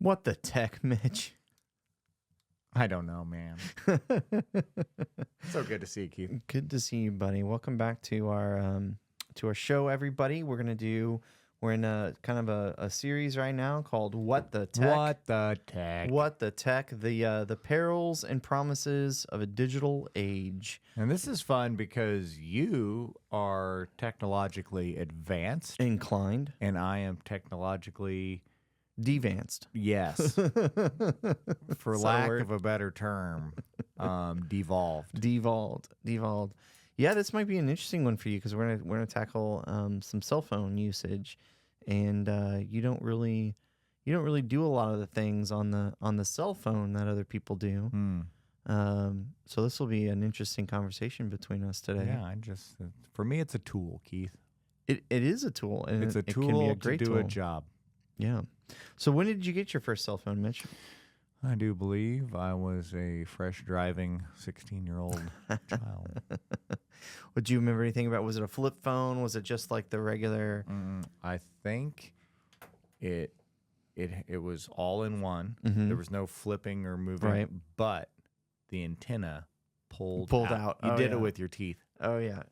What the tech, Mitch? I don't know, man. So good to see you, Keith. Good to see you, buddy. Welcome back to our show, everybody. We're in a kind of a series right now called What the Tech. What the Tech. What the Tech, the perils and promises of a digital age. And this is fun because you are technologically advanced. Inclined. And I am technologically... Devanced. Yes. For lack of a better term, devolved. Devolved. Yeah, this might be an interesting one for you because we're gonna tackle some cell phone usage, and you don't really do a lot of the things on the cell phone that other people do. So this will be an interesting conversation between us today. Yeah, for me, it's a tool, Keith. It is a tool, and it's a tool it can be a great to do tool. a job. Yeah. So when did you get your first cell phone, Mitch? I do believe I was a fresh driving 16-year-old child. Would you remember anything about? Was it a flip phone? Was it just like the regular? I think it was all in one. Mm-hmm. There was no flipping or moving, right? But the antenna pulled out. You did it with your teeth. Oh yeah.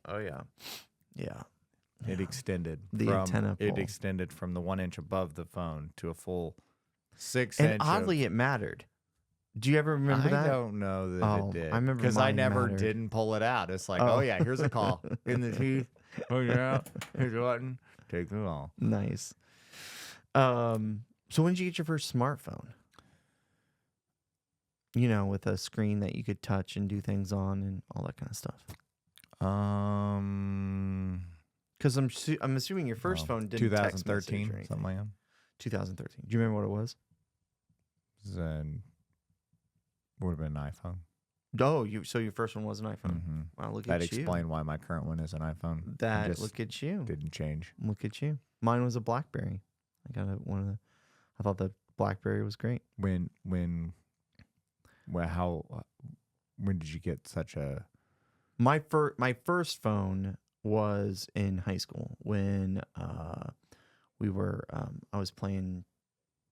It extended. Antenna pull. It extended from the 1 inch above the phone to a full 6 and inch. And oddly, it mattered. Do you ever remember that? I don't know that it did. I remember because I never mattered. didn't pull it out. It's like, oh yeah, here's a call in the teeth. Oh yeah, here's a button. Take the call. Nice. So when did you get your first smartphone? You know, with a screen that you could touch and do things on and all that kind of stuff. Because I'm assuming your first phone didn't 2013, text something like that. 2013. Do you remember what it was? Would have been an iPhone. Oh, so your first one was an iPhone. Mm-hmm. Wow, look That'd at you. That'd explain why my current one is an iPhone. Look at you. Didn't change. Look at you. Mine was a BlackBerry. I got I thought the BlackBerry was great. When did you get such a? My first phone was in high school when we were I was playing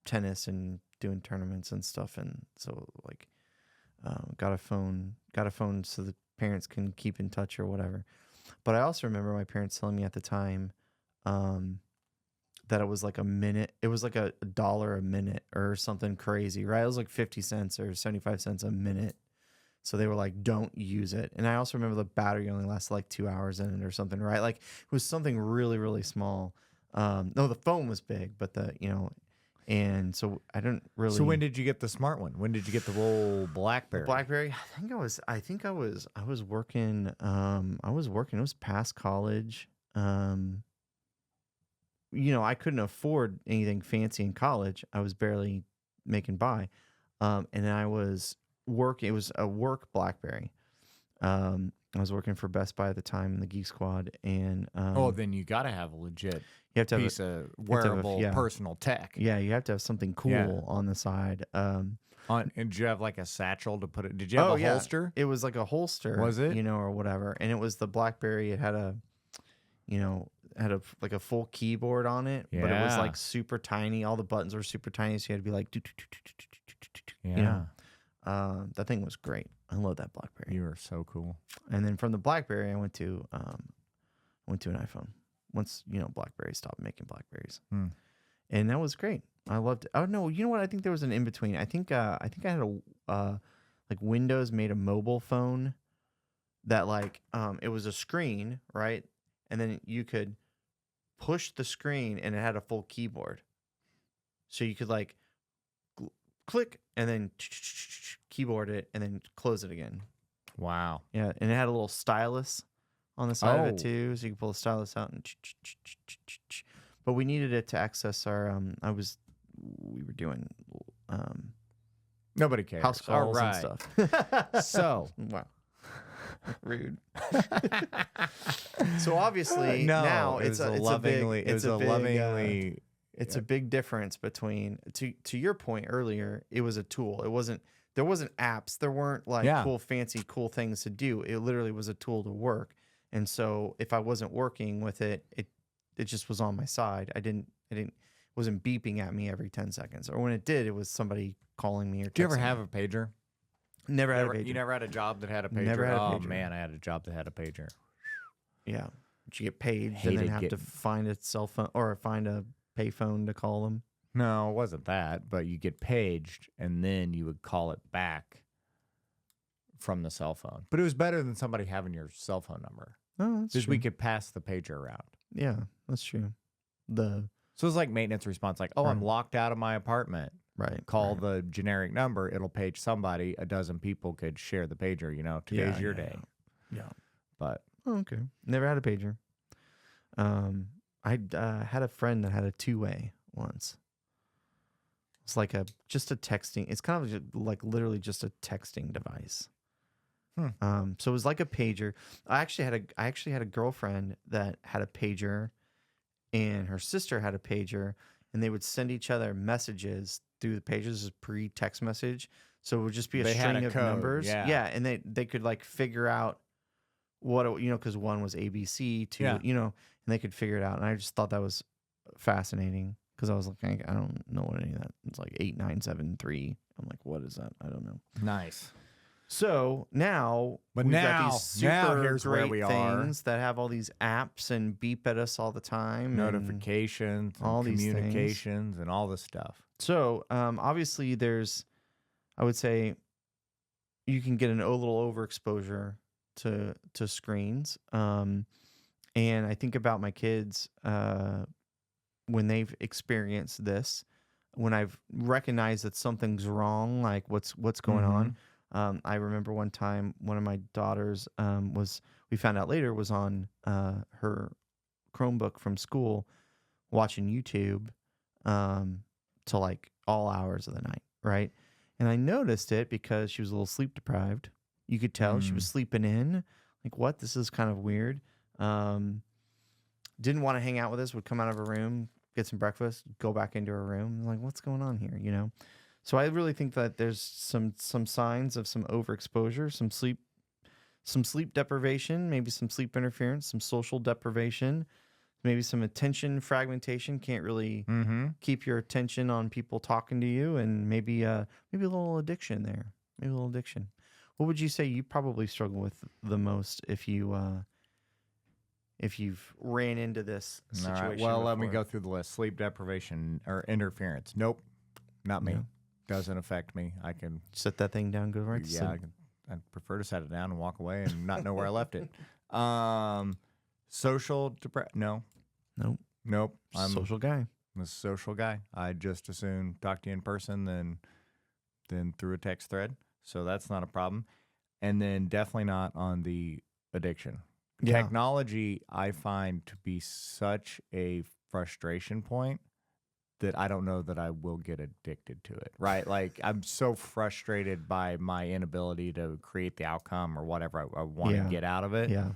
tennis and doing tournaments and stuff, and so like got a phone so the parents can keep in touch or whatever. But I also remember my parents telling me at the time that it was like a minute. It was like $1 a minute or something crazy, right? It was like 50 cents or 75 cents a minute. So they were like, don't use it. And I also remember the battery only lasted like 2 hours in it or something, right? Like it was something really, really small. No, the phone was big, but and so I didn't really. So when did you get the smart one? When did you get the roll BlackBerry? BlackBerry. I think I was working. It was past college. I couldn't afford anything fancy in college. I was barely making by. And I was working. It was a work BlackBerry. I was working for Best Buy at the time in the Geek Squad, and then you got to have a legit piece of wearable personal tech. Yeah, you have to have something cool on the side. And did you have like a satchal to put it? Did you have a holster? It was like a holster. Was it? Or whatever. And it was the BlackBerry. It had like a full keyboard on it, but it was like super tiny. All the buttons were super tiny, so you had to be like, that thing was great. I love that BlackBerry. You were so cool. And then from the BlackBerry, I went to an iPhone. Once BlackBerry stopped making BlackBerries, and that was great. I loved it. Oh no, you know what? I think there was an in between. I think I had a like Windows made a mobile phone that it was a screen, right? And then you could push the screen, and it had a full keyboard, so you could like click and then keyboard it and then close it again. Wow. Yeah, and it had a little stylus on the side of it too, so you could pull the stylus out and. But we needed it to access our. We were doing. Nobody cares. House calls and stuff. So wow, rude. So obviously now it's a big difference between to your point earlier. It was a tool. There wasn't apps. There weren't cool things to do. It literally was a tool to work. And so if I wasn't working with it, it just was on my side. It wasn't beeping at me every 10 seconds. Or when it did, it was somebody calling me or texting. Do you ever me. have a pager? Never had a pager. You never had a job that had a pager? Never had a Oh, pager. man, I had a job that had a pager. Yeah. Did you get paid and Hated then have to getting- find a cell phone or find a payphone to call them? No, it wasn't that, but you get paged, and then you would call it back from the cell phone. But it was better than somebody having your cell phone number. Oh, that's Because true. we could pass the pager around. Yeah, that's true. So it's like maintenance response, like, oh, I'm Right. locked out of my apartment. Right. Call right. the generic number. It'll page somebody. A dozen people could share the pager. Today's your day. Yeah. But Oh, okay. Never had a pager. I had a friend that had a two-way once. It's like just a texting. It's kind of like literally just a texting device. So it was like a pager. I actually had a girlfriend that had a pager, and her sister had a pager, and they would send each other messages through the pages as pre-text message. So it would just be a They had string a of code, numbers. yeah. And they could like figure out what because one was ABC, two, Yeah. and they could figure it out. And I just thought that was fascinating because I was like, I don't know what any of that. It's like 8973. I'm like, what is that? I don't know. nice. So now, But we've now- got these super now here's where great we are. things that have all these apps and beep at us all the time. and- Notifications, and all these things. communications, and all this stuff. So obviously, I would say, you can get a little overexposure to screens. And I think about my kids when they've experienced this, when I've recognized that something's wrong, like what's going on. I remember one time one of my daughters we found out later was on her Chromebook from school watching YouTube to like all hours of the night, right? And I noticed it because she was a little sleep deprived. You could tell she was sleeping in. Like, what? This is kind of weird. Didn't want to hang out with us, would come out of her room, get some breakfast, go back into her room. I'm like, what's going on here? So I really think that there's some signs of some overexposure, some sleep deprivation, maybe some sleep interference, some social deprivation, maybe some attention fragmentation. Can't really keep your attention on people talking to you, and maybe a little addiction there. Maybe a little addiction. What would you say you probably struggle with the most if you've ran into this situation? All right. Well, let me before? go through the list. Sleep deprivation or interference. Nope. Not me. No. Doesn't affect me. I can Set that thing down, go right to sleep. I'd prefer to set it down and walk away and not know where I left it. Social no. Nope. I'm Social guy. a social guy. I just as soon talk to you in person than through a text thread. So that's not a problem. And then definitely not on the addiction. Yeah. Technology I find to be such a frustration point that I don't know that I will get addicted to it, right? Like, I'm so frustrated by my inability to create the outcome or whatever I want to get out of it. Yeah.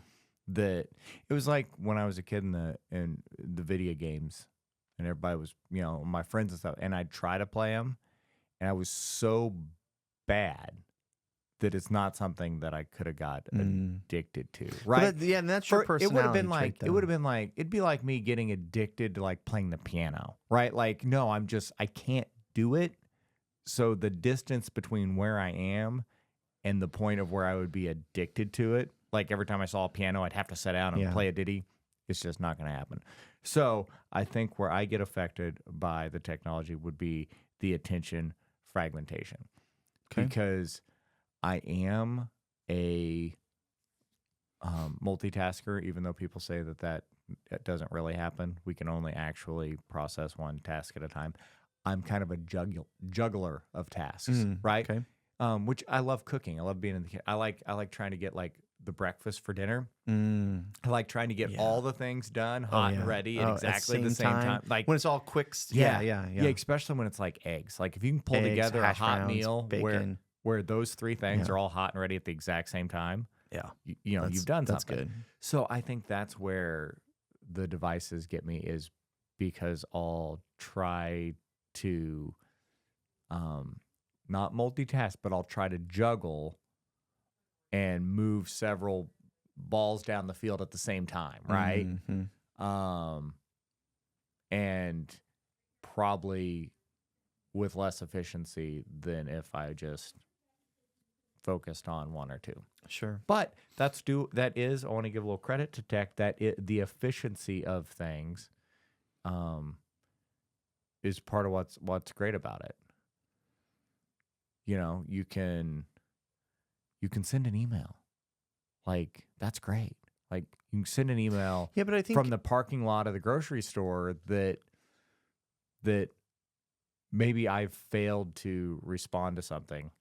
That it was like when I was a kid in the video games, and everybody was, my friends and stuff, and I'd try to play them, and I was so bad that it's not something that I could have got addicted to, right? But and that's your personality. It would have been like trait, it'd be like me getting addicted to like playing the piano, right? Like, no, I can't do it. So the distance between where I am and the point of where I would be addicted to it, like every time I saw a piano, I'd have to sit down and play a ditty. It's just not going to happen. So I think where I get affected by the technology would be the attention fragmentation, because I am a multitasker, even though people say that doesn't really happen. We can only actually process one task at a time. I'm kind of a juggler of tasks, right? Okay. Which I love cooking. I love being in the kitchen. I like trying to get like the breakfast for dinner. I like trying to get all the things done hot and ready at exactly the same time. Like when it's all quick. Yeah. Especially when it's like eggs. Like if you can pull together a hot browns, meal bacon. where those three things are all hot and ready at the exact same time. Yeah. You've done something. That's good. So I think that's where the devices get me, is because I'll try to not multitask, but I'll try to juggle and move several balls down the field at the same time, right? And probably with less efficiency than if I just focused on one or two. Sure. But I want to give a little credit to tech that the efficiency of things is part of what's great about it. You know, you can send an email. Like, that's great. Like, you can send an email Yeah, but I think from the parking lot of the grocery store that maybe I've failed to respond to something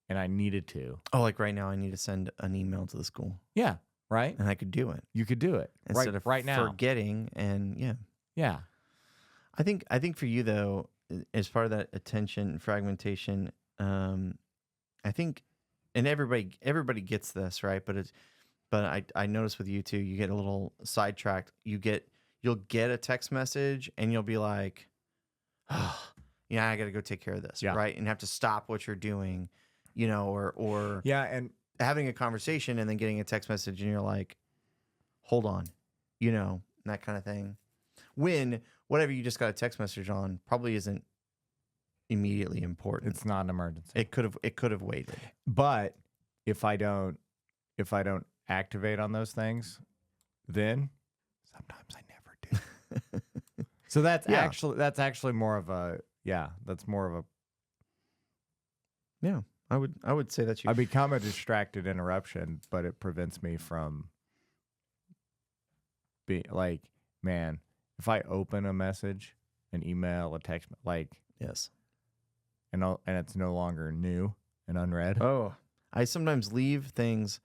and I needed to. oh, like right now I need to send an email to the school. Yeah, right? And I could do it. You could do it Instead of right now. forgetting and yeah. Yeah. I think for you though, as part of that attention fragmentation, I think, and everybody gets this, right? But I notice with you too, you get a little sidetracked. You'll get a text message and you'll be like, oh, yeah, I got to go take care of this, Yeah. right? And have to stop what you're doing, you know, or Yeah, and having a conversation and then getting a text message and you're like, hold on, you know, that kind of thing. When whatever you just got a text message on probably isn't immediately important. it's not an emergency. It could have waited. But if I don't activate on those things, then sometimes I never do. So that's Yeah. actually more of a that's more of a Yeah, I would say that I become a distracted interruption, but it prevents me from being like, man, if I open a message, an email, a text, like, yes. and it's no longer new and unread. Oh, I sometimes leave things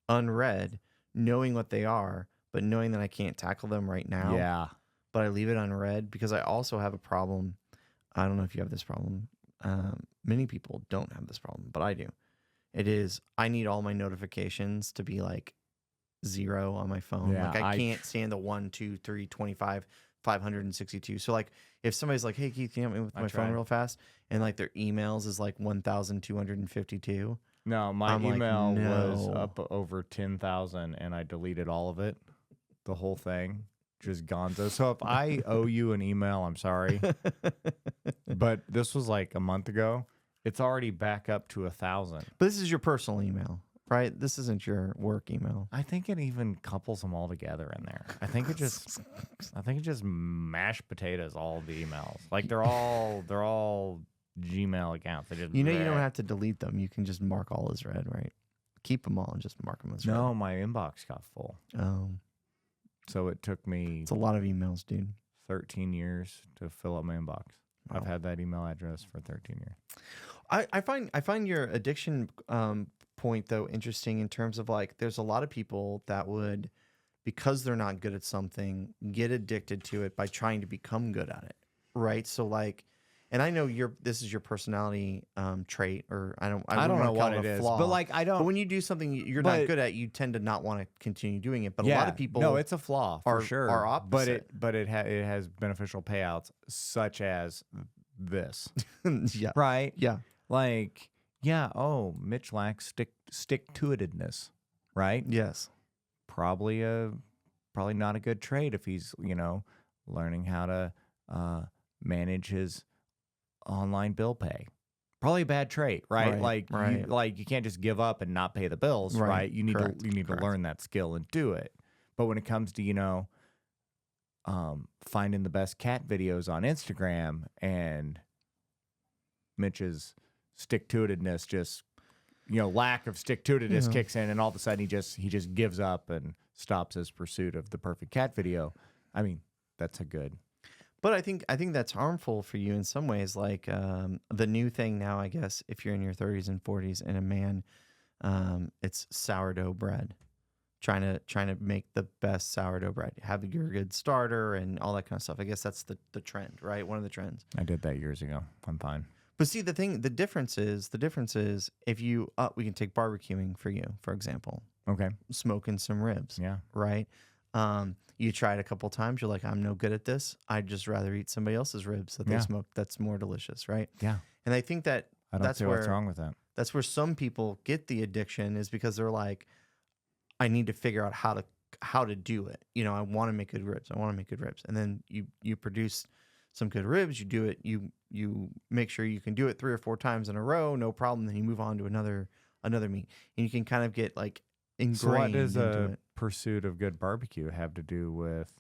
unread, knowing what they are, but knowing that I can't tackle them right now. Yeah. But I leave it unread because I also have a problem. I don't know if you have this problem. Many people don't have this problem, but I do. It is, I need all my notifications to be like 0 on my phone. Yeah, like I can't stand the 1, 2, 3, 25, 562. So like if somebody's like, hey Keith, can you help me with my phone real fast? And like their emails is like 1,252. No, my I'm like, email was no. up over 10,000 and I deleted all of it. The whole thing. Just gonzo. So if I owe you an email, I'm sorry. But this was like a month ago. It's already back up to 1,000. But this is your personal email, right? This isn't your work email. I think it even couples them all together in there. I think it just mashed potatoes all the emails. Like they're all Gmail accounts. They just you don't have to delete them. You can just mark all as read, right? Keep them all and just mark them as read. No, my inbox got full. Oh. So it took me It's a lot of emails, dude. 13 years to fill up my inbox. Wow. I've had that email address for 13 years. I find your addiction point though interesting in terms of like there's a lot of people that would, because they're not good at something, get addicted to it by trying to become good at it, right? So like, and I know this is your personality trait, or I don't know what it it is, flaw, but like I don't. But when you do something you're not good at, you tend to not want to continue doing it. But a lot of people, no, it's a flaw for sure. Are opposite. But it has beneficial payouts such as this, yeah, right? Yeah, like yeah. Oh, Mitch lacks stick to itedness, right? yes, probably not a good trait if he's learning how to manage his online bill pay. Probably a bad trait, right? You can't just give up and not pay the bills, right? You need to learn that skill and do it. But when it comes to finding the best cat videos on Instagram, and Mitch's stick-to-itiveness just lack of stick-to-itiveness kicks in, and all of a sudden he just gives up and stops his pursuit of the perfect cat video. I mean, that's a good. But I think that's harmful for you in some ways. Like the new thing now, I guess, if you're in your 30s and 40s and a man, it's sourdough bread. Trying to make the best sourdough bread. Have your good starter and all that kind of stuff. I guess that's the trend, right? One of the trends. I did that years ago. I'm fine. But see, the difference is if you we can take barbecuing for you, for example. Okay. Smoking some ribs. Yeah. Right. You try it a couple times. You're like, I'm no good at this. I'd just rather eat somebody else's ribs that they smoke. That's more delicious, right? Yeah. And I think that I don't see what's wrong with that. That's where some people get the addiction, is because they're like, I need to figure out how to do it. I want to make good ribs. And then you produce some good ribs. You do it. You make sure you can do it 3 or 4 times in a row, no problem. Then you move on to another meat, and you can kind of get like So what ingrained does into a it. pursuit of good barbecue have to do with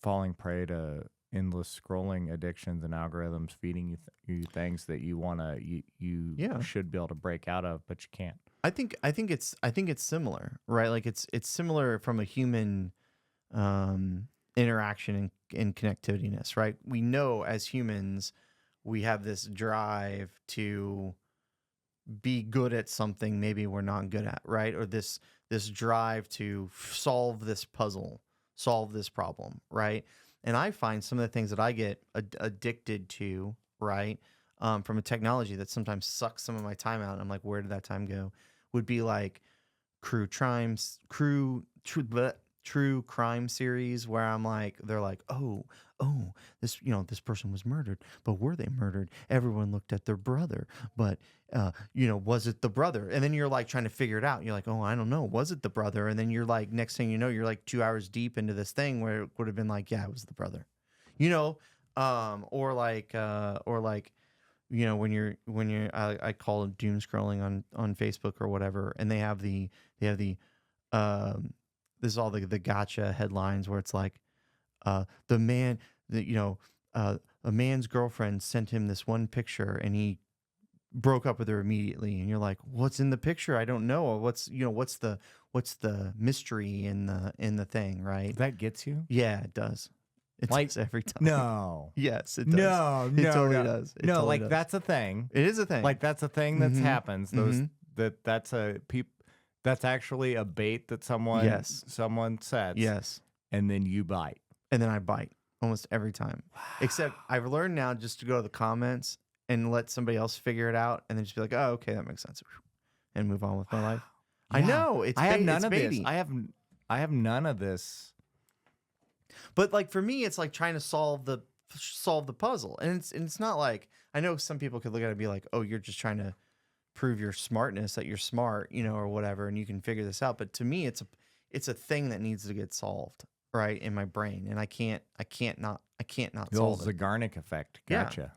falling prey to endless scrolling addictions and algorithms feeding you things that you wanna you Yeah. should be able to break out of, but you can't? I think it's similar, right? Like it's similar from a human interaction and connectivityness, right? We know as humans we have this drive to be good at something maybe we're not good at, right? Or this drive to solve this puzzle, solve this problem, right? And I find some of the things that I get addicted to, right, from a technology that sometimes sucks some of my time out. And I'm like, where did that time go? Would be like true crime series where I'm like, they're like, oh, this this person was murdered, but were they murdered? Everyone looked at their brother, but was it the brother? And then you're like trying to figure it out. You're like, oh, I don't know, was it the brother? And then you're like, next thing you know, you're like 2 hours deep into this thing where it would have been like, yeah, it was the brother, or like I call it doom scrolling on Facebook or whatever, and they have the this is all the gotcha headlines where it's like the man that a man's girlfriend sent him this one picture and he broke up with her immediately, and you're like, what's in the picture? I don't know. What's the mystery in the thing, right? That gets you? Yeah, it does. It Like, does every time. No. Yes, it does. No, It no, totally no. does. It No, totally like does. that's a thing. It is a thing. Like that's a thing that Mhm. happens. That's a that's actually a bait that someone sets. Yes. And then you bite. And then I bite almost every time. Except I've learned now just to go to the comments and let somebody else figure it out, and then just be like, oh, okay, that makes sense, and move on with my life. I Yeah. know it's I have none it's of baity. this. I have none of this. But like for me, it's like trying to solve the puzzle, and it's not like, I know some people could look at it and be like, oh, you're just trying to prove your smartness, that you're smart, or whatever, and you can figure this out. But to me, it's a thing that needs to get solved, right, in my brain, and I can't not The old solve it. Zeigarnik effect. Gotcha. Yeah,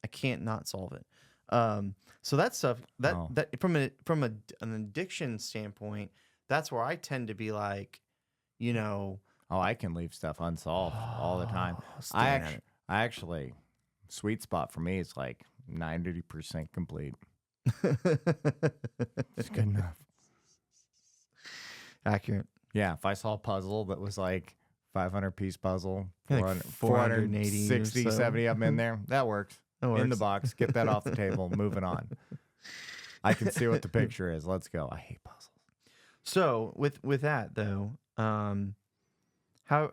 I can't not solve it. So that stuff that from an addiction standpoint, that's where I tend to be like, Oh, I can leave stuff unsolved all the time. staring at it. I actually, sweet spot for me is like 90% complete. It's good enough. Accurate. Yeah, if I saw a puzzle that was like 500-piece puzzle, Like 480 or 460, so. 70 of them in there, that works. That In the works. box, get that off the table, moving on. I can see what the picture is. Let's go. I hate puzzles. So with that though, how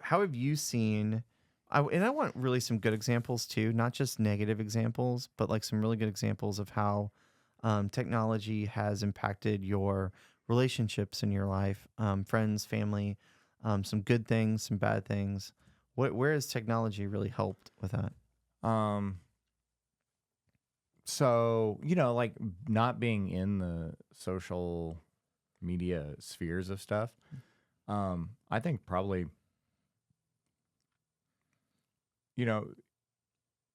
have you seen? And I want really some good examples too, not just negative examples, but like some really good examples of how technology has impacted your relationships in your life, friends, family, some good things, some bad things. Where has technology really helped with that? So, like not being in the social media spheres of stuff, I think probably,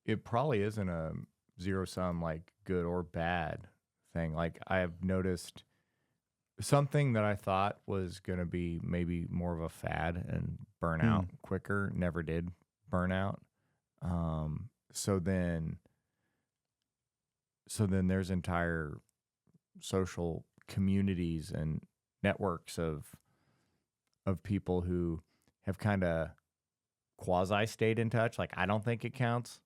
it probably isn't a zero-sum, like good or bad thing. Like I've noticed something that I thought was going to be maybe more of a fad and burn out quicker, never did burn out. So then there's entire social communities and networks of people who have kind of quasi stayed in touch. Like I don't think it counts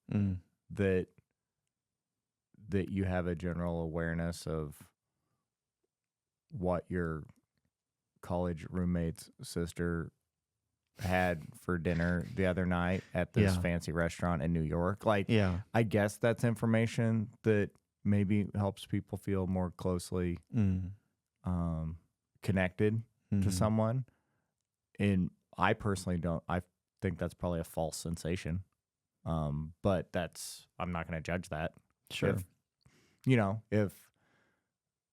that you have a general awareness of what your college roommate's sister had for dinner the other night at this fancy restaurant in New York. Like, I guess that's information that maybe helps people feel more closely connected to someone. And I personally don't. I think that's probably a false sensation. But I'm not going to judge that. Sure. If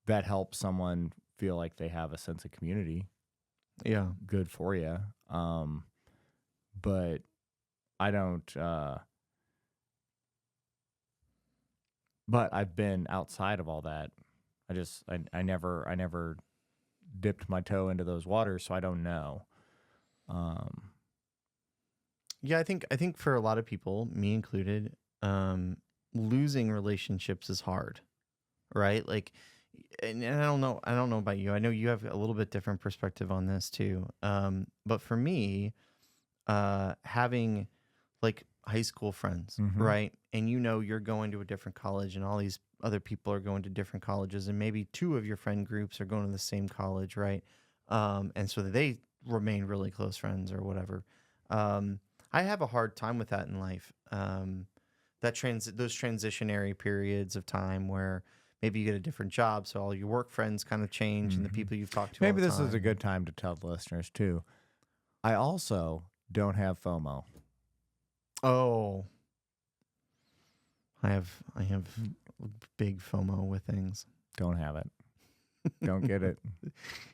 that helps someone feel like they have a sense of community, Yeah. good for you. But I don't. But I've been outside of all that. I never dipped my toe into those waters, so I don't know. Um, Yeah, I think for a lot of people, me included, losing relationships is hard, right? Like, and I don't know about you. I know you have a little bit different perspective on this too. But for me, having like high school friends, mhm. right? And you're going to a different college, and all these other people are going to different colleges, and maybe two of your friend groups are going to the same college, right? And so they remain really close friends or whatever. I have a hard time with that in life. Those transitionary periods of time where maybe you get a different job, so all your work friends kind of change, and the Mhm. people you've talked to all Maybe the this is a time. good time to tell the listeners too. I also don't have FOMO. Oh, I have big FOMO with things. Don't have it. Don't get it.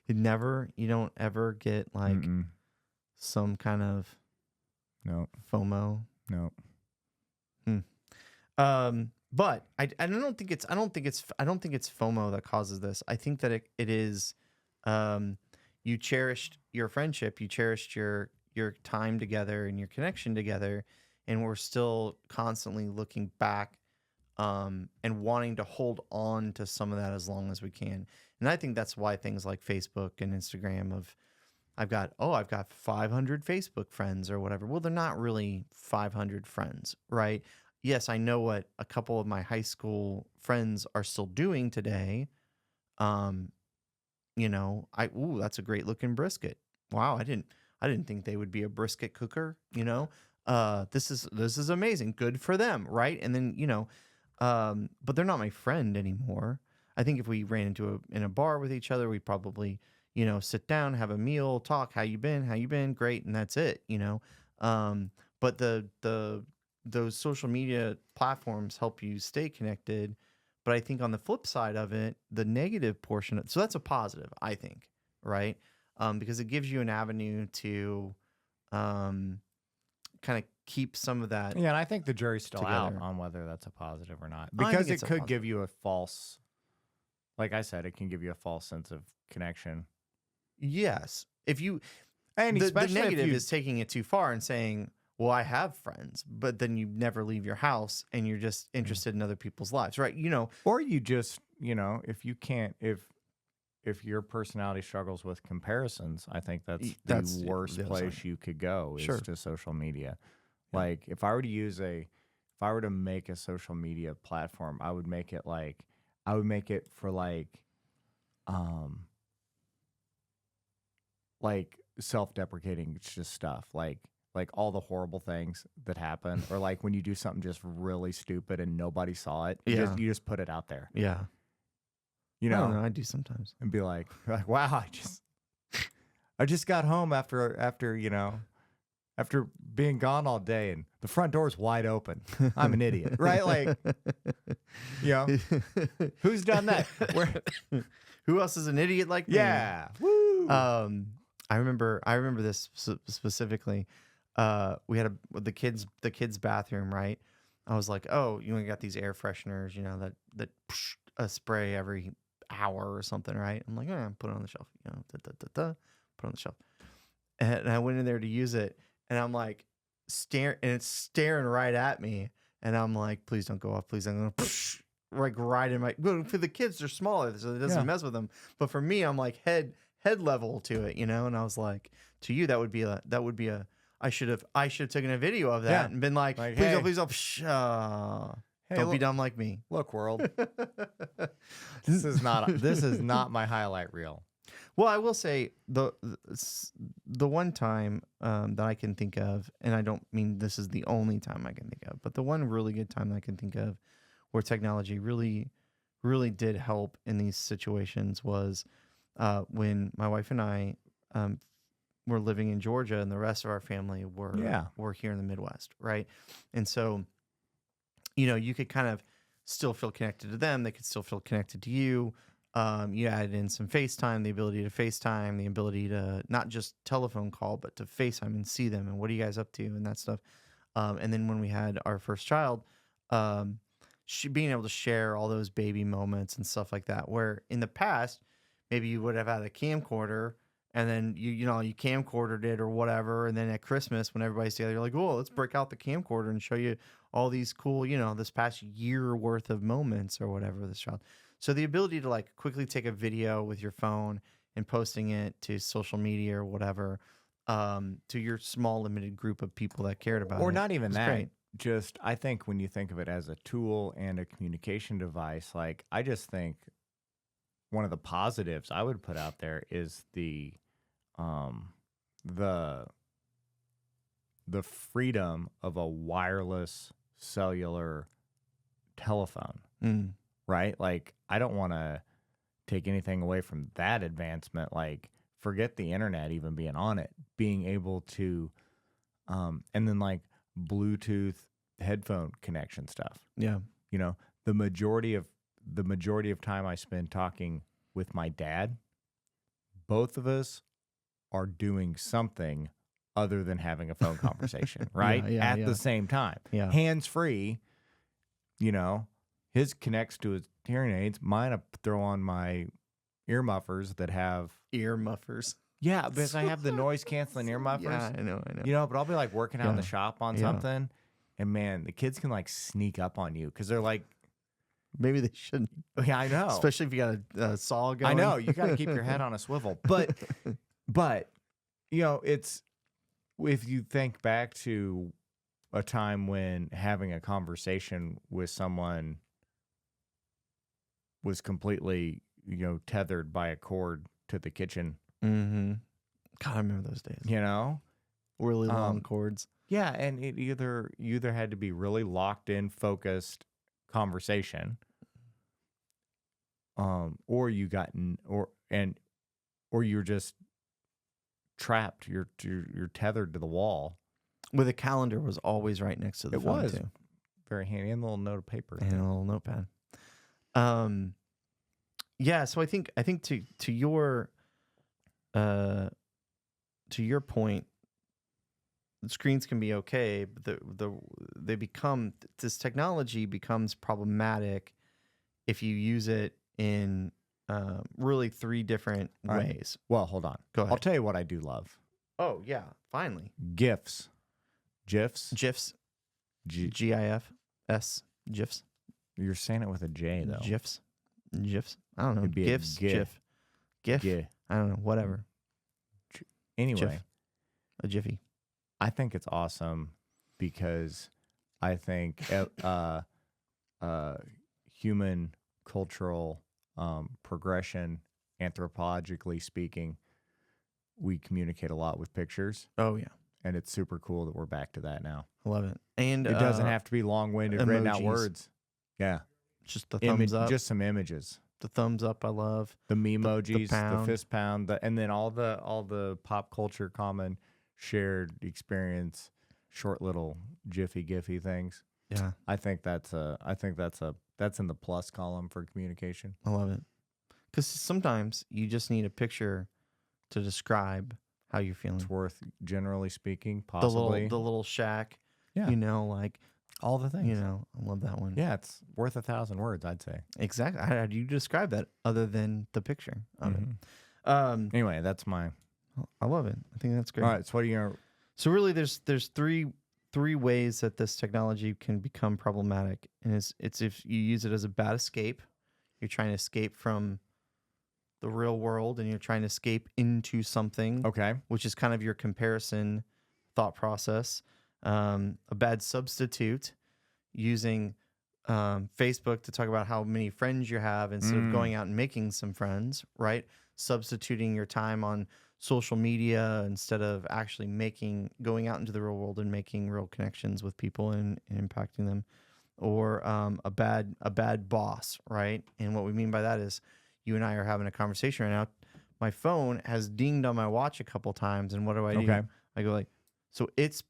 You don't ever get like Mm-mm. some kind of No, FOMO. no. Hmm. But I don't think it's FOMO that causes this. I think that it is, you cherished your friendship, you cherished your time together and your connection together, and we're still constantly looking back, and wanting to hold on to some of that as long as we can. And I think that's why things like Facebook and Instagram I've got 500 Facebook friends or whatever. Well, they're not really 500 friends, right? Yes, I know what a couple of my high school friends are still doing today. Um, that's a great looking brisket. Wow, I didn't think they would be a brisket cooker, this is amazing. Good for them, right? And then, but they're not my friend anymore. I think if we ran in a bar with each other, we'd probably, sit down, have a meal, talk, how you been? How you been? Great, and that's it. But those social media platforms help you stay connected. But I think on the flip side of it, the negative portion, so that's a positive, I think, right? Because it gives you an avenue to, um, kind of keep some of that Yeah, and I think the jury's still out together. on whether that's a positive or not. I think Because it it's a could give positive. you a false, like I said, it can give you a false sense of connection. Yes. If you And the especially if negative you, is taking it too far and saying, "Well, I have friends," but then you never leave your house and you're just interested in other people's lives, right? or you just, if you can't, if your personality struggles with comparisons, I think that's the That's worst the other side. place you could go is Sure. to social media. Yeah. Like if I were to make a social media platform, I would make it for um, like self-deprecating just stuff, like all the horrible things that happen, or like when you do something just really stupid and nobody saw it, Yeah. you just put it out there, Yeah. you I don't know, know. I do sometimes. and be like, wow, I just got home after being gone all day and the front door's wide open. I'm an idiot, right? Like, who's done that? Where, Who else is an idiot like me? yeah, woo, I remember this specifically. We had the kids bathroom, right? I was like, oh, got these air fresheners, that spray every hour or something, right? I'm like, put it on the shelf, put it on the shelf. And I went in there to use it, and I'm like, it's staring right at me, and I'm like, please don't go off, please. I'm gonna like right in my. Well, for the kids, they're smaller, so it doesn't yeah. mess with them. But for me, I'm like head level to it, And I was like, to you, that would be a. I should have taken a video of that Yeah. and been like, Like, please hey, don't, please don't. hey, Don't be look, dumb like me. look, world, this is not my highlight reel. Well, I will say the one time, that I can think of, and I don't mean this is the only time I can think of, but the one really good time that I can think of where technology really, really did help in these situations was, when my wife and I, were living in Georgia, and the rest of our family were here in the Midwest, right? And so, you could kind of still feel connected to them. They could still feel connected to you. You added in some FaceTime, the ability to FaceTime, the ability to not just telephone call, but to FaceTime and see them and what are you guys up to and that stuff. And then when we had our first child, um, being able to share all those baby moments and stuff like that, where in the past, maybe you would have had a camcorder and then you camcordered it or whatever. And then at Christmas, when everybody's together, you're like, oh, let's break out the camcorder and show you all these cool, this past year worth of moments or whatever with this child. So the ability to like quickly take a video with your phone and posting it to social media or whatever, to your small limited group of people that cared about it. Or not even was that. great. Just, I think when you think of it as a tool and a communication device, like I just think one of the positives I would put out there is the freedom of a wireless cellular telephone, right? Like I don't want to take anything away from that advancement. Like forget the internet even being on it, being able to, and then like Bluetooth headphone connection stuff. Yeah. The majority of time I spend talking with my dad, both of us are doing something other than having a phone conversation, right? At the same time. Yeah. Hands free, his connects to his hearing aids. Mine, I throw on my ear muffers that have Ear muffers. Yeah, because I have the noise canceling ear muffers. Yeah, I know. But I'll be like working out in the shop on something, and man, the kids can like sneak up on you because they're like, maybe they shouldn't. Yeah, I know. Especially if you got a saw going. I know you got to keep your head on a swivel, but it's if you think back to a time when having a conversation with someone was completely tethered by a cord to the kitchen. Mm-hmm. God, I remember those days. Really long cords. Yeah, and it you either had to be really locked in, focused conversation, or you got or you're just trapped. You're tethered to the wall. With a calendar was always right next to the phone too. Very handy, and a little note of paper and a little notepad. Yeah, so I think to your point, screens can be okay, but this technology becomes problematic if you use it in really three different ways. Well, hold on. Go ahead. I'll tell you what I do love. Oh yeah, finally. GIFs. GIFs. GIFs. GIFs. You're saying it with a J though. GIFs. I don't know. It'd be GIFs. GIF. GIF. I don't know. Whatever. Anyway, a jiffy. I think it's awesome because I think human cultural progression, anthropologically speaking, we communicate a lot with pictures. Oh yeah. And it's super cool that we're back to that now. I love it. And it doesn't have to be long-winded, written out words. Yeah. Just the thumbs up. Just some images. The thumbs up I love. The memojis, the fist pound, and then all the pop culture common shared experience, short little jiffy giphy things. Yeah. I think that's in the plus column for communication. I love it. Cuz sometimes you just need a picture to describe how you're feeling. It's worth, generally speaking, possibly the little shack. Yeah. Like all the things. I love that one. Yeah, it's worth 1,000 words, I'd say. Exactly. How do you describe that other than the picture of it? Anyway, that's my. I love it. I think that's great. All right. So what are you gonna? So really, there's three ways that this technology can become problematic, and it's if you use it as a bad escape, you're trying to escape from the real world, and you're trying to escape into something. Okay. Which is kind of your comparison thought process. A bad substitute, using Facebook to talk about how many friends you have instead of going out and making some friends, right? Substituting your time on social media instead of actually going out into the real world and making real connections with people and impacting them. Or a bad boss, right? And what we mean by that is you and I are having a conversation right now. My phone has dinged on my watch a couple times, and what do? I go like, so it's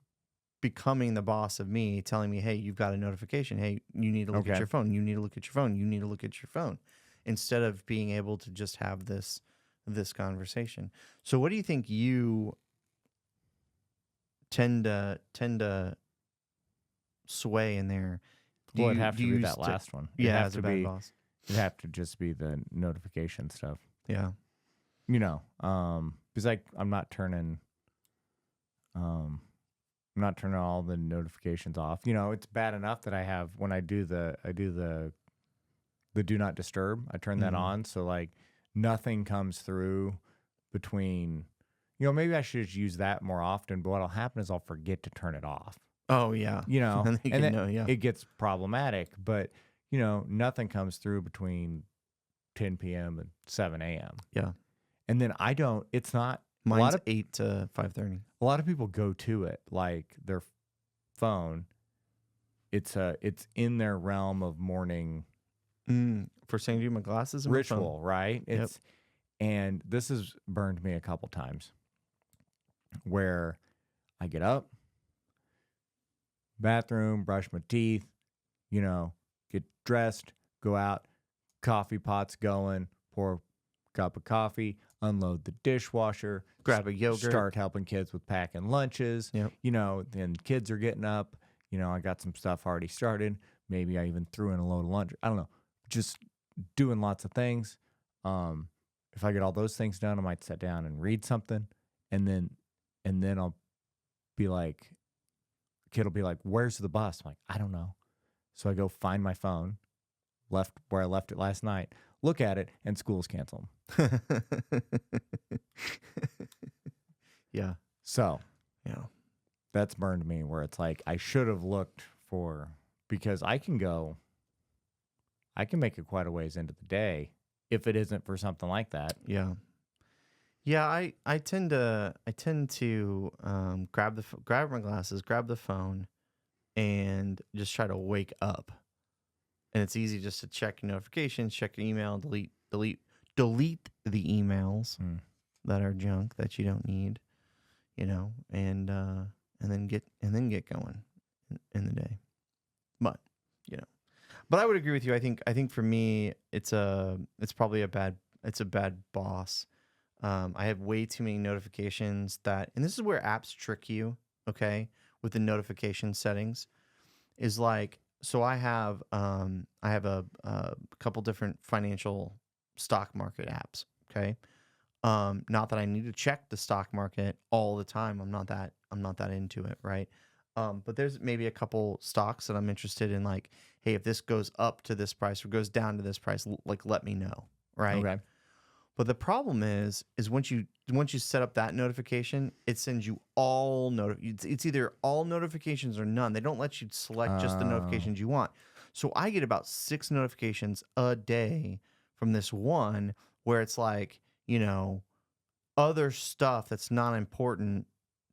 becoming the boss of me, telling me, hey, you've got a notification. Hey, you need to look at your phone. You need to look at your phone. You need to look at your phone, instead of being able to just have this conversation. So what do you think you tend to sway in there. Well, it'd have do to you be that last one. It'd Yeah, have as to a bad be. boss. It'd have to just be the notification stuff. Yeah. Because I'm not turning all the notifications off. It's bad enough that I have when I do the do not disturb. I turn that on, so like nothing comes through between. Maybe I should just use that more often. But what'll happen is I'll forget to turn it off. Oh yeah. And then then it gets problematic. But nothing comes through between 10 p.m. and 7 a.m. Yeah. And then it's not. Mine's 8 to 5:30. A lot of people go to it like their phone. It's in their realm of morning For saying, do my glasses and ritual, right? Yep. And this has burned me a couple times where I get up, bathroom, brush my teeth, get dressed, go out, coffee pot's going, pour a cup of coffee, unload the dishwasher, grab a yogurt, start helping kids with packing lunches. Yep. Then kids are getting up. I got some stuff already started. Maybe I even threw in a load of lunch. I don't know. Just doing lots of things. If I get all those things done, I might sit down and read something, and then I'll be like, kid will be like, "Where's the bus?" I'm like, "I don't know." So I go find my phone, left where I left it last night, look at it, and school's canceled. Yeah. So Yeah. that's burned me where it's like I should have looked for, because I can make it quite a ways into the day if it isn't for something like that. Yeah. Yeah, I tend to grab my glasses, grab the phone, and just try to wake up. And it's easy just to check your notifications, check your email, delete the emails that are junk that you don't need, and then get going in the day. But I would agree with you. I think for me it's probably a bad boss. I have way too many notifications and this is where apps trick you, okay, with the notification settings, is like, so I have a couple different financial stock market apps, okay? Not that I need to check the stock market all the time. I'm not that into it, right? But there's maybe a couple stocks that I'm interested in, like, hey, if this goes up to this price or goes down to this price, like, let me know, right? Okay. But the problem is once you set up that notification, it sends you all it's either all notifications or none. They don't let you select just the notifications you want. So I get about 6 notifications a day from this one where it's like, other stuff that's not important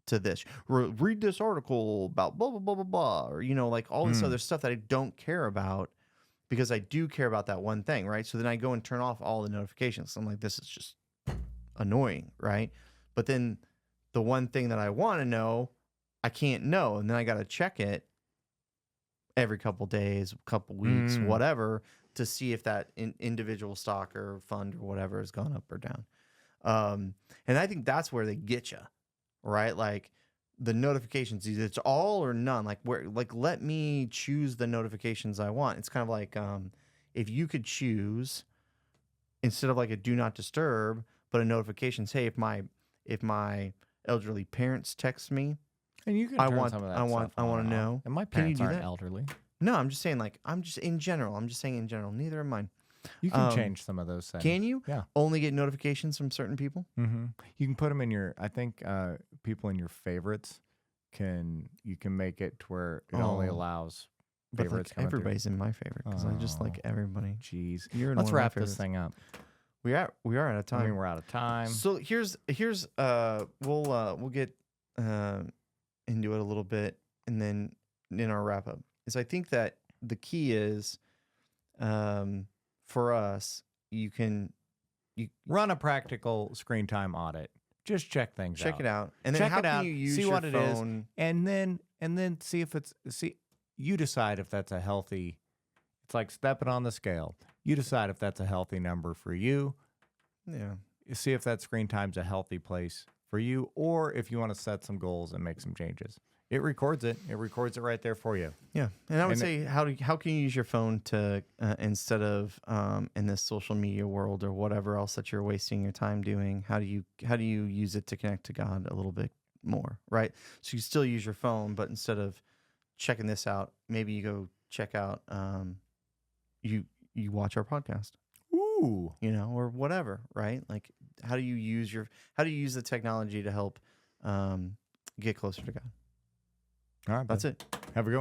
to this. Read this article about blah, blah, blah, blah, blah, or, like all this other stuff that I don't care about, because I do care about that one thing, right? So then I go and turn off all the notifications. I'm like, this is just annoying, right? But then the one thing that I want to know, I can't know. And then I got to check it every couple days, couple weeks, whatever, to see if that individual stock or fund or whatever has gone up or down. And I think that's where they get you, right? Like the notifications, either it's all or none. Like let me choose the notifications I want. It's kind of like if you could choose, instead of like a do not disturb, but a notifications. Hey, if my elderly parents text me, and you can I turn want some of that I want stuff I want on to and off. know. And my Can you parents do aren't that? elderly. No, I'm just saying, like, I'm just in general. Neither are mine. You can change some of those settings. Can you? Yeah. Only get notifications from certain people? Mm-hmm. You can put them in your, I think people in your favorites you can make it to where it only allows But favorites. like, everybody's in my favorite because I just like everybody. Jeez. You're in Let's one of my wrap this favorites. thing up. We are out of time. I mean, we're out of time. So here's we'll get into it a little bit, and then in our wrap up is, I think that the key is for us, you run a practical screen time audit. Just check things out. check it out, and then Check how it can out, you use see your what it is, phone? and then see if you decide if that's a healthy. It's like stepping on the scale. You decide if that's a healthy number for you. Yeah. See if that screen time's a healthy place for you, or if you want to set some goals and make some changes. It records it. It records it right there for you. Yeah, and I would And say how can you use your phone to instead of in this social media world or whatever else that you're wasting your time doing, how do you use it to connect to God a little bit more, right? So you still use your phone, but instead of checking this out, maybe you go check out you watch our podcast, Ooh. or whatever, right? Like how do you use the technology to help get closer to God? All right. That's it. Have a good one.